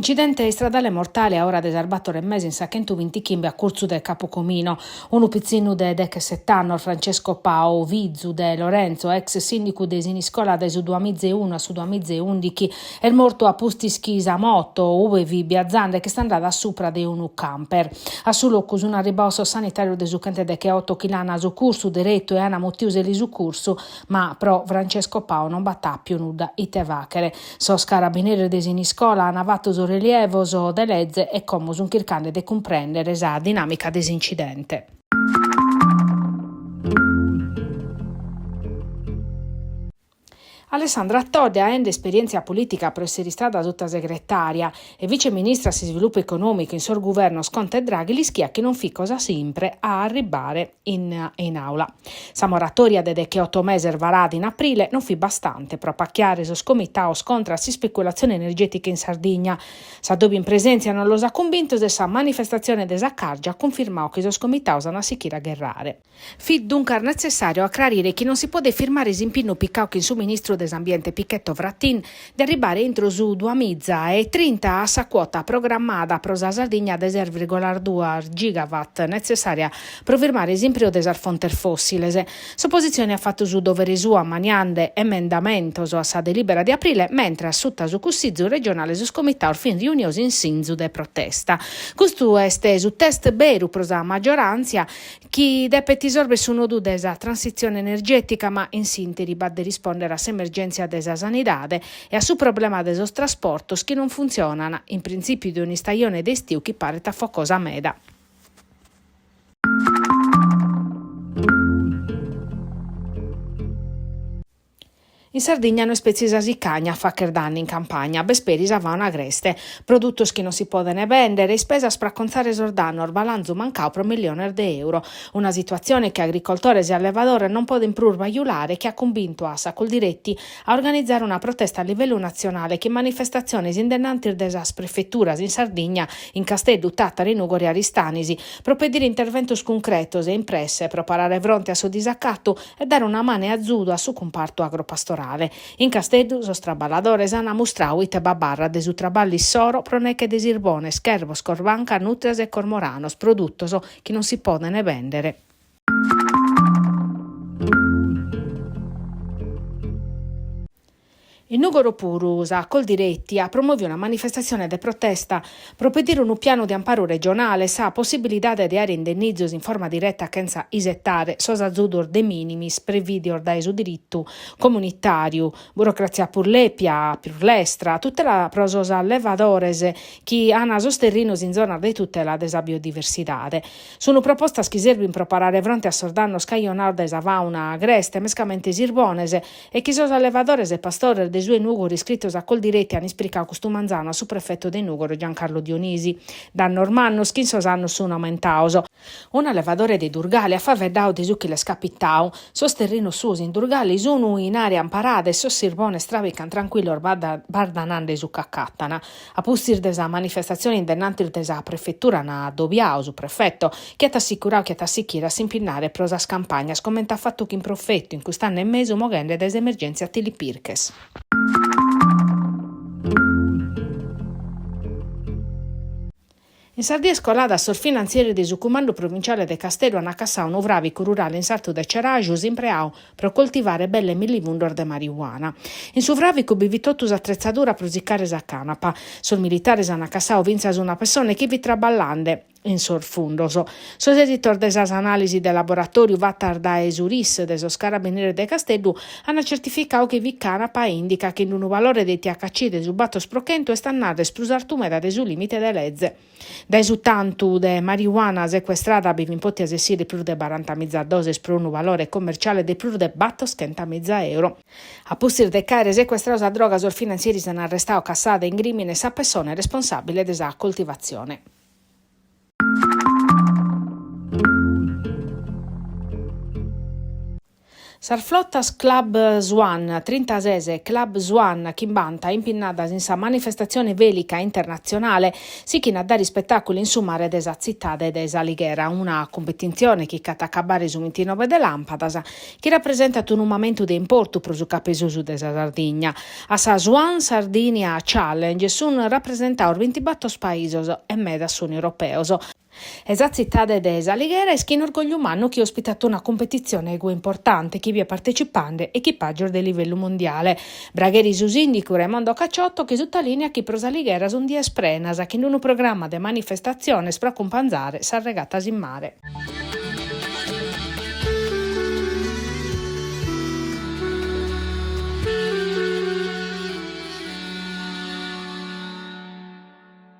Incidente stradale mortale a ora desarbato mese in Sacchento 20 chimbe a Curzu del Capocomino. Un pizzino de Dec Settano, Francesco Pao Vizu de Lorenzo, ex sindico de Siniscola de su 2001 a su 2011, è morto a Pustischi Motto, uve vi biazzande che sta andando a sopra de un camper. A su locus un riboso sanitario de Sucente de che 8 km su curso diretto e ana motiuse li su curso, ma pro Francesco Pao non battà più nuda ite vachere. So carabinieri de Siniscola hanno avato rilievo de legge e come un cercando di comprendere la dinamica dell'incidente. Alessandra Todde ha esperienza politica per essere stata sottosegretaria e viceministra di sviluppo economico in sorgoverno Conte e Draghi, li schia che non fi cosa sempre a arrivare in aula. Sa moratoria de che 8 mesi varata in aprile non fi bastante per pacchiare so scomitao scontra si speculazione energetica in Sardegna. Sa dopo in presenza non lo sa convinto de sa manifestazione de Saccargia confermò che so scomitao sa una sichira guerrare. Fi dunque necessario acclarire che non si può firmare impinno piccao che in su ministro dell'ambiente Picchetto Frattin di arrivare entro su 2030 a sa quota programmata pro la Sardegna de 0,2 gigawatt necessaria per firmare esempio des fontes fossile. Supposizione ha fatto su dovere sua maniande emendamento a sa delibera di aprile, mentre a sutta su cussizzo regionale su scomitao fin riuniosi in sinzu de protesta. Questo è su test beru pro la maggioranza chi deve tisorbe su nodu desa transizione energetica, ma in sintesi badde rispondere a emergenza desa sanidade e a su problema desos trasportos che non funzionano in principio di ogni stagione d'estiu che pare ta focosa meda. In Sardegna non speziesa si cagna fa che danni in campagna, besperisa va una greste, produttos che non si possono vendere e spesa spracconzare sordano, orbalanzo mancao pro milioni di euro. Una situazione che agricoltori e allevatori non possono improvvisare che ha convinto ASA col diretti a organizzare una protesta a livello nazionale che manifestazioni indennanti desas prefetturas in Sardegna, in Castello, Tattari, Nugori e Aristanisi, per pedire interventos concretos e impresse, per parare fronte a suo disaccato e dare una mano azuda a suo comparto agropastorale. In Castello, so traballadores hanno mostrato ite babarra de su traballi soro, proneche de sirbone, schervo, scorvanca, nutrias e cormoranos, produttoso che non si possono vendere. Il Nugoro Purusa, col diretti, ha promosso una manifestazione di protesta per pedire un piano di amparo regionale, sa possibilità di dare indennizzi in forma diretta senza isettare sosa zudor de minimis previdior da su diritto comunitario, burocrazia pur lepia, pur l'estra, tutela prososa allevadores che hanno sosterrinos in zona di tutela della biodiversità. Sono proposte che servono per parare fronte a sordanno scaglionar desa fauna agreste, mescamente sirbonese e che sosa allevadores e pastore dei suoi Nugori iscritti a col diretti hanno esplicato questo manzano su prefetto dei Nugori Giancarlo Dionisi. Da normanno schinsos hanno sono aumentato. Un allevatore di Durgali a favedao di su che le scapittao, sosterrino susi in Durgali sono in area amparata e sossirbone stravican tranquillo bardanande su caccattana. A pustir desa manifestazione indennanti desa prefettura na dobiao su prefetto che ha assicurato che t'assicchira si impinare prosas campagnas commenta fatto che in profetto in quest'anno e mese mogende des emergenze a Tilipirches. In Sardegna scolada sul finanziere del comando provinciale de Castello hanno accassato un ovravico rurale in salto de Cerajus in preau per coltivare belle millivundor de marijuana. In su vravico bivitottus attrezzatura per ziccare sa canapa. Sul militare hanno accassato vinzas una persona che vi traballande in sorfundoso. Sos editor desas analisi del laboratorio Vatar da Esuris desos carabinieri de Castello hanno certificato che vi canapa indica che in un valore dei THC del subato sprochento è stannare sprusartumeda de su limite de lezze. Da su tanto de marijuana sequestrata bivimpoti asessiri più de 40.000 doses per un valore commerciale di più de 800.000 euro. A pustir de care sequestrata droga sul finanzieri sono arrestato cassata in grimine sa persona responsabile desa coltivazione. Sarflottas Club Swan, 30 Club Swan, Chimbanta, impinnadas in sa manifestazione velica internazionale, si china a dare spettacoli in sumare desa zittade desa Lighera, una competizione che catacabare su 29 de Lampadas, che rappresenta un momento di importo pro su capesusu desa Sardigna. A sa Swan Sardinia Challenge sun rappresentaur 24 paesi e meda sun europeos. Esa zittade desa Lighera è un orgoglio umano che ha ospitato una competizione ego importante che vi è partecipando equipaggio di livello mondiale. Bragheri Susindico Raimondo Cacciotto che sottolinea che prosa Lighera sono 10 sprenas che in un programma di manifestazione per accompagnare sa regatas in mare.